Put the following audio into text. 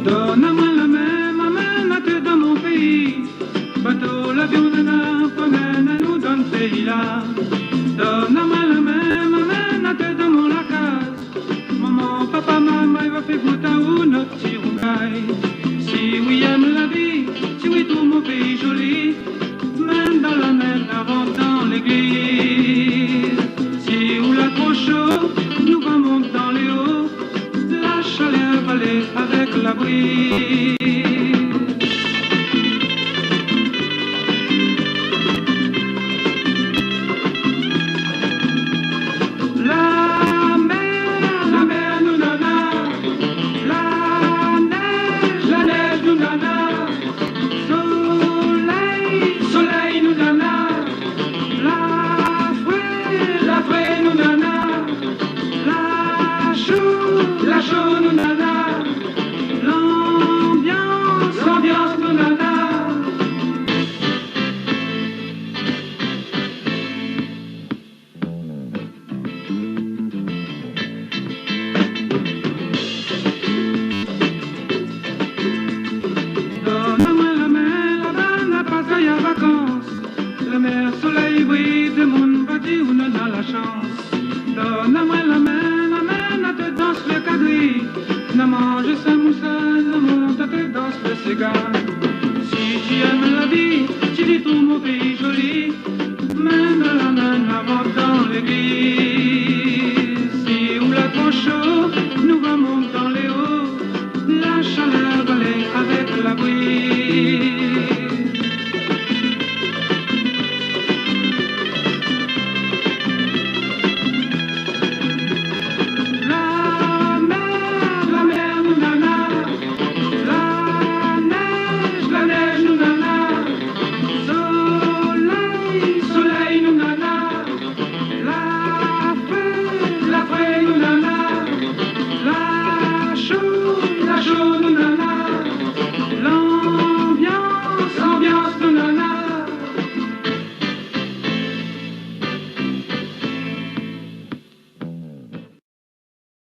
Donne-moi la main, ma main nate dans mon pays. Bateau, l'avion, nana, promène-nous dans le pays là. Donne-moi la main, ma main nate dans mon lacage. Maman, papa, maman, il va faire goûter ou notre petit rougaille. Si oui, aime la vie, si oui, tout mon pays joli. Main dans la main, avant dans l'église. Si ou la trop chaud, nous remontons dans les hauts. La chaleur va aller avec la brise. La mer nous nana. La neige nous nana. Soleil nous nana. La fraie nous nana. La chaux nous nana. L'ambiance nous nana. Donne-moi la main, là-bas n'a pas ça y a vacances. La mer, soleil, brille, de monde bâti où on a la chance. Donne-moi la main, n'a te danse le quadrille. N'a mange sa moussade, n'a monte à te danse le cigare. Si tu aimes la vie, tu dis tout mon pays joli. Main dans la main, avant dans l'église. Si ou la trop chaud,